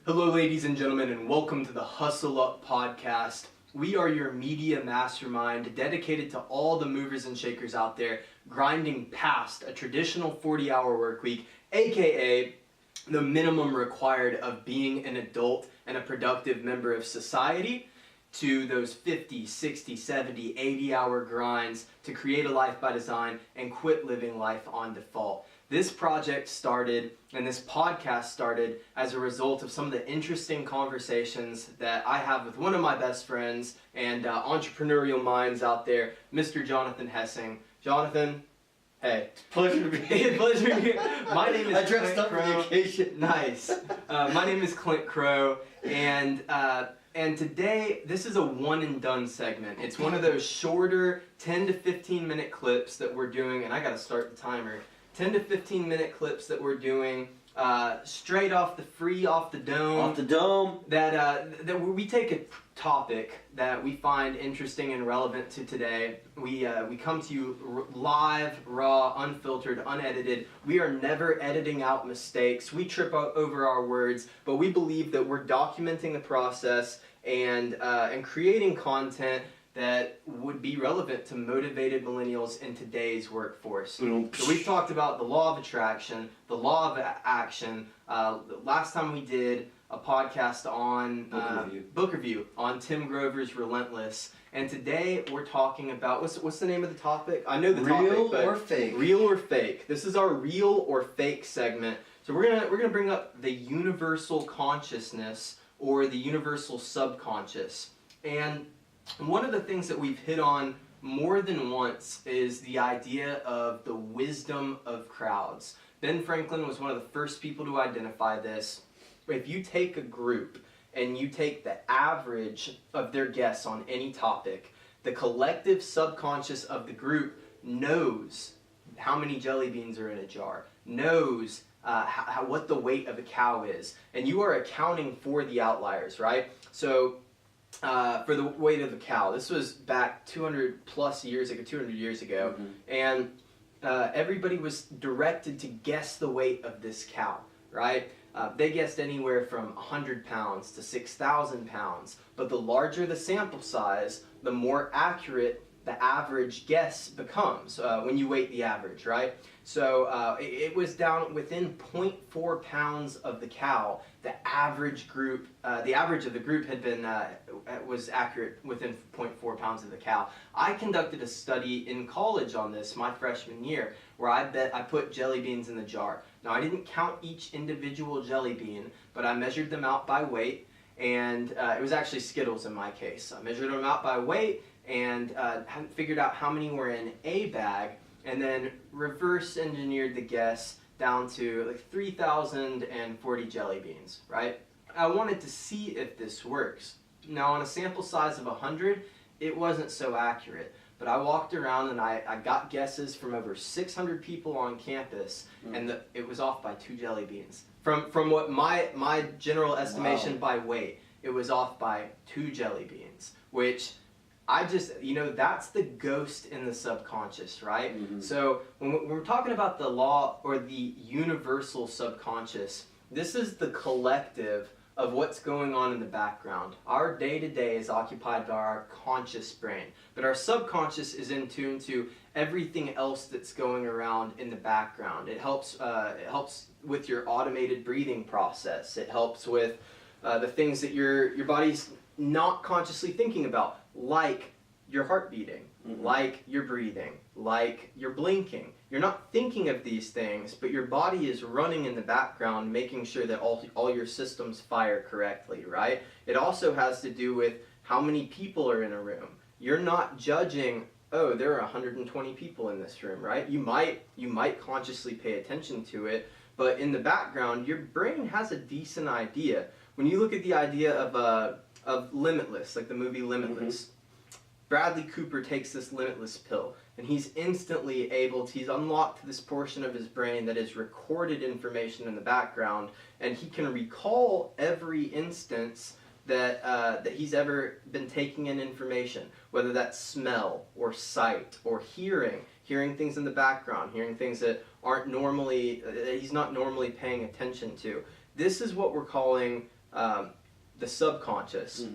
Hello, ladies and gentlemen, and welcome to the Hustle Up podcast. We are your media mastermind dedicated to all the movers and shakers out there grinding past a traditional 40-hour work week, aka the minimum required of being an adult and a productive member of society, to those 50, 60, 70, 80-hour grinds to create a life by design and quit living life on default. This project started, and this podcast started, as a result of some of the interesting conversations that I have with one of my best friends and entrepreneurial minds out there, Mr. Jonathan Hessing. Jonathan, hey. Pleasure to be here. Pleasure to be here. My name is I dressed Clint up for the occasion. Nice. My name is Clint Crow, and today, this is a one and done segment. It's one of those shorter 10 to 15 minute clips that we're doing, and I gotta start the timer. 10 to 15 minute clips that we're doing straight off the dome. That we take a topic that we find interesting and relevant to today. We come to you live, raw, unfiltered, unedited. We are never editing out mistakes. We trip over our words, but we believe that we're documenting the process and creating content that would be relevant to motivated millennials in today's workforce. So we've talked about the law of attraction, the law of action. Last time we did a podcast on book review on Tim Grover's Relentless, and today we're talking about what's the name of the topic? I know the topic, real but or fake. Real or fake. This is our real or fake segment. So we're gonna bring up the universal consciousness or the universal subconscious. And one of the things that we've hit on more than once is the idea of the wisdom of crowds. Ben Franklin was one of the first people to identify this. If you take a group and you take the average of their guests on any topic, the collective subconscious of the group knows how many jelly beans are in a jar, knows what the weight of a cow is, and you are accounting for the outliers, right? So for the weight of the cow. This was back 200 years ago, and everybody was directed to guess the weight of this cow, right? They guessed anywhere from 100 pounds to 6,000 pounds, but the larger the sample size, the more accurate the average guess becomes when you weight the average, right? So it was down within 0.4 pounds of the cow. The average of the group had been was accurate within 0.4 pounds of the cow. I conducted a study in college on this my freshman year, where I put jelly beans in the jar. Now I didn't count each individual jelly bean, but I measured them out by weight, and it was actually Skittles in my case. I measured them out by weight and figured out how many were in a bag, and then reverse engineered the guess down to like 3,040 jelly beans, right? I wanted to see if this works. Now on a sample size of 100, it wasn't so accurate, but I walked around and I got guesses from over 600 people on campus, and it was off by 2 jelly beans. From what my general estimation by weight, it was off by 2 jelly beans, which I just, that's the ghost in the subconscious, right? So when we're talking about the law or the universal subconscious, this is the collective of what's going on in the background. Our day-to-day is occupied by our conscious brain, but our subconscious is in tune to everything else that's going around in the background. It helps with your automated breathing process. It helps with the things that your body's not consciously thinking about, like your heart beating, like your breathing, like your blinking. You're not thinking of these things, but your body is running in the background, making sure that all your systems fire correctly, right? It also has to do with how many people are in a room. You're not judging, oh, there are 120 people in this room, right? You might consciously pay attention to it, but in the background, your brain has a decent idea. When you look at the idea of Limitless, like the movie Limitless, Bradley Cooper takes this Limitless pill, and he's instantly he's unlocked this portion of his brain that is recorded information in the background, and he can recall every instance that he's ever been taking in information, whether that's smell or sight or hearing things in the background, hearing things that aren't normally, that he's not normally paying attention to. This is what we're calling the subconscious.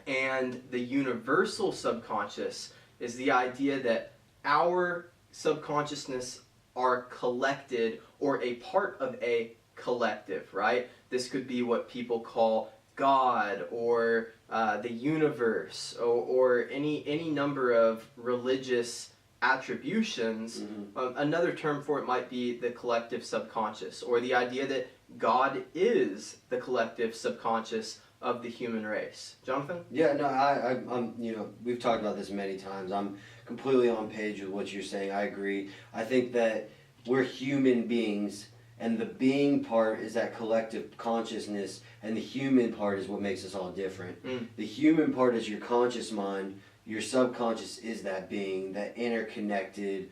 And the universal subconscious is the idea that our subconsciousness are collected or a part of a collective, right? This could be what people call God or the universe or any number of religious attributions. Another term for it might be the collective subconscious, or the idea that God is the collective subconscious of the human race. Jonathan? Yeah, no, I'm, we've talked about this many times. I'm completely on page with what you're saying. I agree. I think that we're human beings, and the being part is that collective consciousness, and the human part is what makes us all different. The human part is your conscious mind. Your subconscious is that being, that interconnected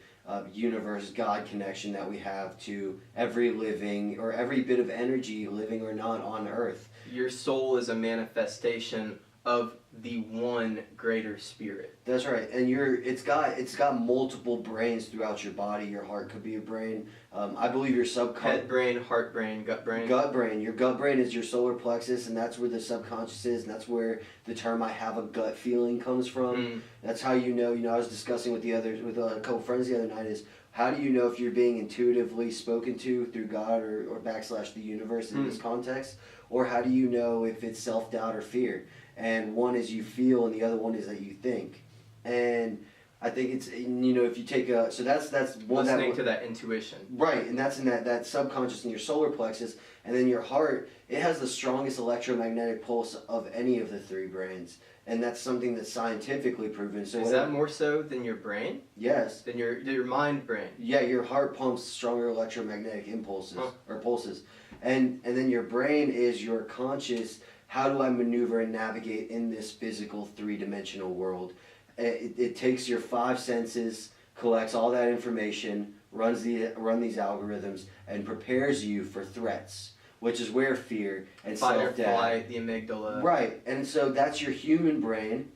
universe, God connection that we have to every living or every bit of energy, living or not, on Earth. Your soul is a manifestation of the one greater spirit. That's right, and it's got multiple brains throughout your body. Your heart could be a brain. I believe your head brain, heart brain, gut brain. Gut brain. Your gut brain is your solar plexus, and that's where the subconscious is, and that's where the term "I have a gut feeling" comes from. That's how you know. I was discussing with a couple friends the other night. Is how do you know if you're being intuitively spoken to through God or / the universe in this context, or how do you know if it's self-doubt or fear? And one is you feel, and the other one is that you think. And I think it's, if you take so that's one listening to that intuition. Right, and that's in that subconscious in your solar plexus, and then your heart. It has the strongest electromagnetic pulse of any of the three brains, and that's something that's scientifically proven. So is that more so than your brain? Yes. Than your mind brain? Yeah, your heart pumps stronger electromagnetic impulses or pulses, and then your brain is your conscious. How do I maneuver and navigate in this physical three-dimensional world? It takes your five senses, collects all that information, run these algorithms, and prepares you for threats, which is where fear and self-doubt. Fight or flight, the amygdala. Right, and so that's your human brain,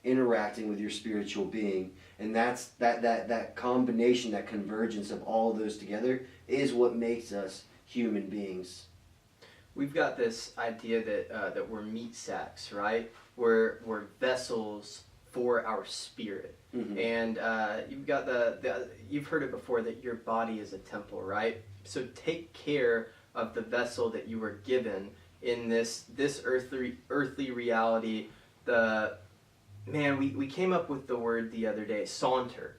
interacting with your spiritual being, and that's that combination, that convergence of all of those together is what makes us human beings. We've got this idea that we're meat sacks, right? We're vessels for our spirit. And you've got you've heard it before that your body is a temple, right? So take care of the vessel that you were given in this earthly reality. We came up with the word the other day, saunter.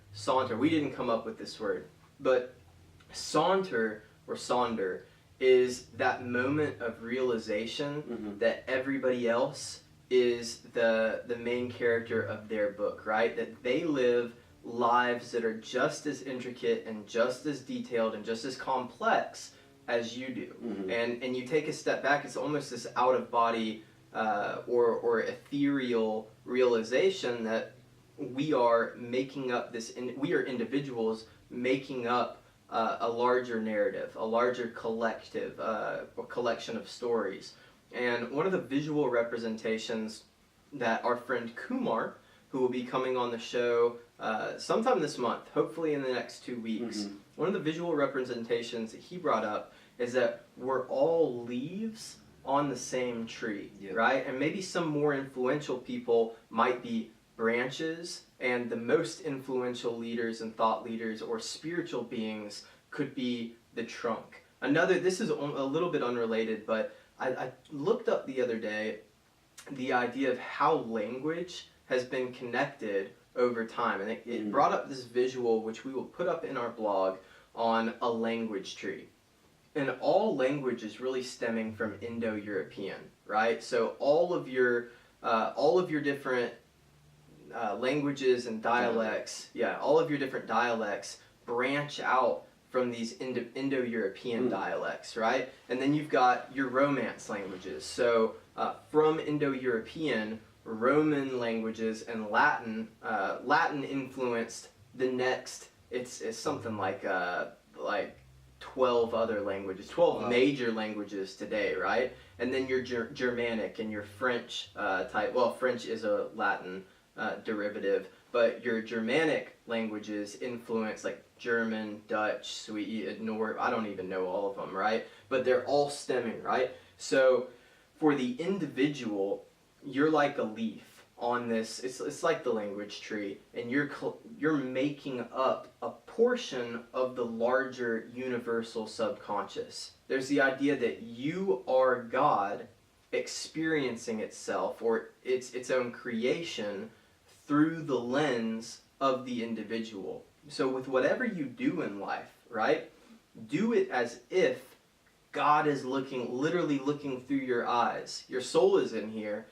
We didn't come up with this word, but saunter or sonder is that moment of realization that everybody else is the main character of their book, right? That they live lives that are just as intricate and just as detailed and just as complex as you do. And you take a step back, it's almost this out-of-body or ethereal realization that we are making up we are individuals making up a larger narrative, a larger collective, or collection of stories. And one of the visual representations that our friend Kumar, who will be coming on the show sometime this month, hopefully in the next 2 weeks, one of the visual representations that he brought up is that we're all leaves on the same tree, right? And maybe some more influential people might be branches, and the most influential leaders and thought leaders or spiritual beings could be the trunk. This is a little bit unrelated, but I looked up the other day the idea of how language has been connected over time, and it brought up this visual, which we will put up in our blog, on a language tree. And all language is really stemming from Indo-European, right? So all of your different languages and dialects, all of your different dialects branch out from these Indo-European dialects, right? And then you've got your Romance languages. So from Indo-European, Roman languages and Latin influenced the next. It's something like 12 other languages, 12 major languages today, right? And then your Germanic and your French type. Well, French is a Latin derivative, but your Germanic languages influence like German, Dutch, Swedish, I don't even know all of them, right? But they're all stemming, right? So for the individual, you're like a leaf on this. It's like the language tree, and you're making up a portion of the larger universal subconscious. There's the idea that you are God experiencing itself, or its own creation, through the lens of the individual. So with whatever you do in life, right, do it as if God is literally looking through your eyes. Your soul is in here.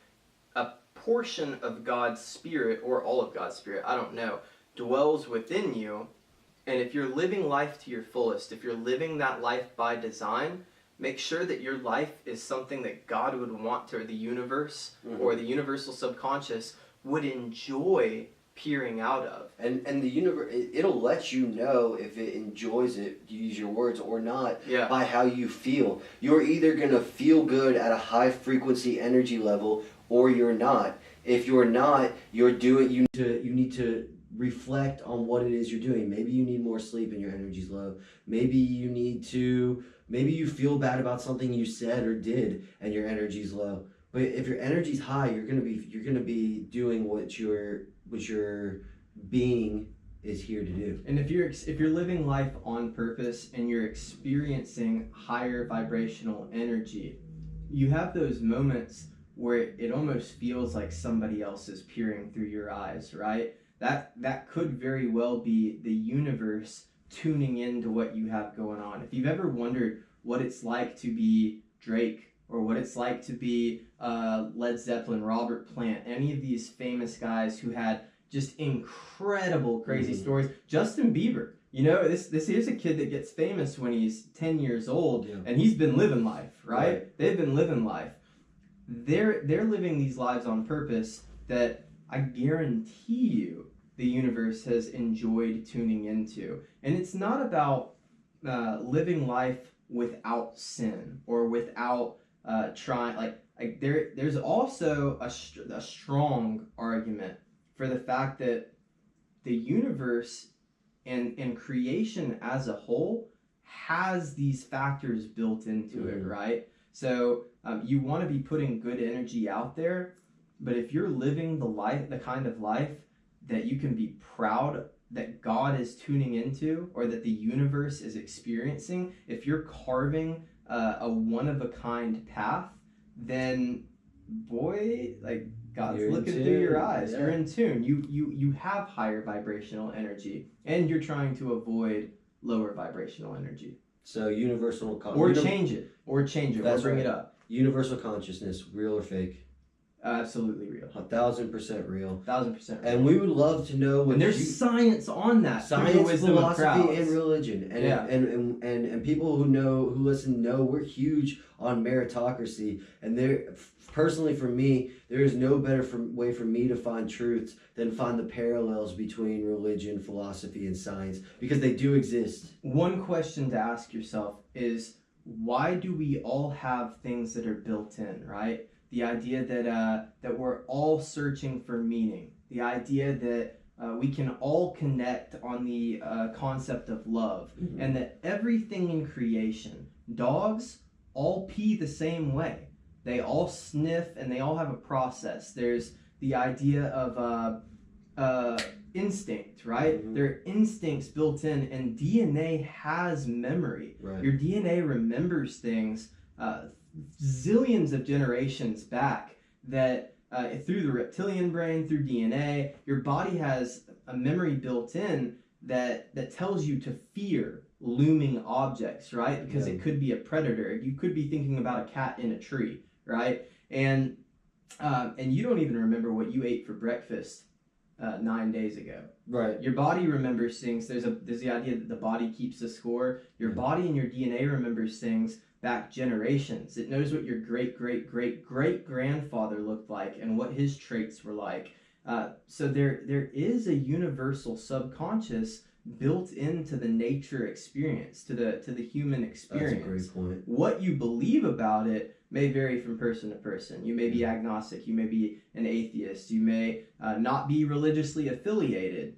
A portion of God's Spirit, or all of God's Spirit, I don't know, dwells within you. And if you're living life to your fullest, if you're living that life by design, make sure that your life is something that God would want to, or the universe, or the universal subconscious would enjoy peering out of. And the universe, it'll let you know if it enjoys it, to use your words, or not, by how you feel. You're either going to feel good at a high frequency energy level, or you're not. If you're not, you need to reflect on what it is you're doing. Maybe you need more sleep and your energy's low. Maybe you feel bad about something you said or did and your energy's low. But if your energy's high, you're gonna be doing what your being is here to do. And if you're living life on purpose and you're experiencing higher vibrational energy, you have those moments where it almost feels like somebody else is peering through your eyes, right? That could very well be the universe tuning into what you have going on. If you've ever wondered what it's like to be Drake, or what it's like to be Led Zeppelin, Robert Plant, any of these famous guys who had just incredible, crazy stories. Justin Bieber, you know, this here's a kid that gets famous when he's 10 years old, and he's been living life, right? They've been living life. They're living these lives on purpose that I guarantee you the universe has enjoyed tuning into. And it's not about living life without sin, or without trying, there's also a strong argument for the fact that the universe and creation as a whole has these factors built into it, right? So you want to be putting good energy out there, but if you're living the kind of life that you can be proud that God is tuning into, or that the universe is experiencing, if you're carving a one-of-a-kind path, then boy, God's looking through your eyes. You're in tune. You have higher vibrational energy, and you're trying to avoid lower vibrational energy. So universal change it, or bring it up. Universal consciousness, real or fake? Absolutely real. 1,000% real. 1,000% real. And we would love to know what. And there's science on that. Science, philosophy, and religion, and people who listen know we're huge on meritocracy. And personally, for me, there is no better way for me to find truths than find the parallels between religion, philosophy, and science, because they do exist. One question to ask yourself is, why do we all have things that are built in, right? The idea that we're all searching for meaning. The idea that we can all connect on the concept of love. And that everything in creation, dogs all pee the same way. They all sniff, and they all have a process. There's the idea of instinct, right? There are instincts built in, and DNA has memory. Right. Your DNA remembers things zillions of generations back, that through the reptilian brain, through DNA, your body has a memory built in that tells you to fear looming objects, right? Because it could be a predator. You could be thinking about a cat in a tree, right? And you don't even remember what you ate for breakfast 9 days ago. Right. Your body remembers things. There's the idea that the body keeps a score. Your body and your DNA remembers things back generations. It knows what your great-great-great-great-grandfather looked like and what his traits were like. So there is a universal subconscious built into the nature experience, to the human experience. That's a great point. What you believe about it may vary from person to person. You may be agnostic, you may be an atheist, you may not be religiously affiliated,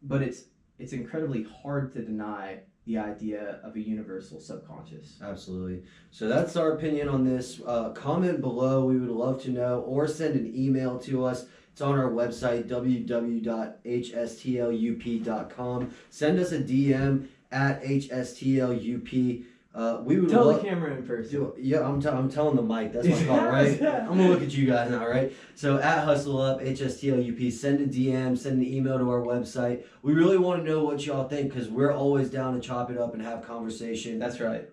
but it's it's incredibly hard to deny the idea of a universal subconscious. Absolutely. So that's our opinion on this. Comment below. We would love to know, or send an email to us. It's on our website, www.hstlup.com. Send us a DM at HSTLUP. We would Tell the camera in person. Yeah, I'm telling the mic. That's my fault, right? I'm gonna look at you guys now, right? So at Hustle Up, HSTLUP, send a DM, send an email to our website. We really want to know what y'all think, because we're always down to chop it up and have conversation. That's right.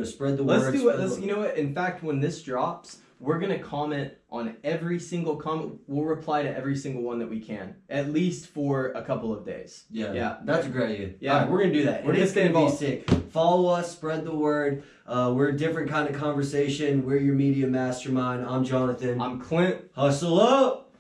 Spread the word. Let's do it. You know what? In fact, when this drops, we're gonna comment on every single comment. We'll reply to every single one that we can, at least for a couple of days. Yeah, that's a great idea. Yeah, all right, we're gonna do that. We're It's gonna gonna be sick. Follow us, spread the word. We're a different kind of conversation. We're your media mastermind. I'm Jonathan. I'm Clint. Hustle up.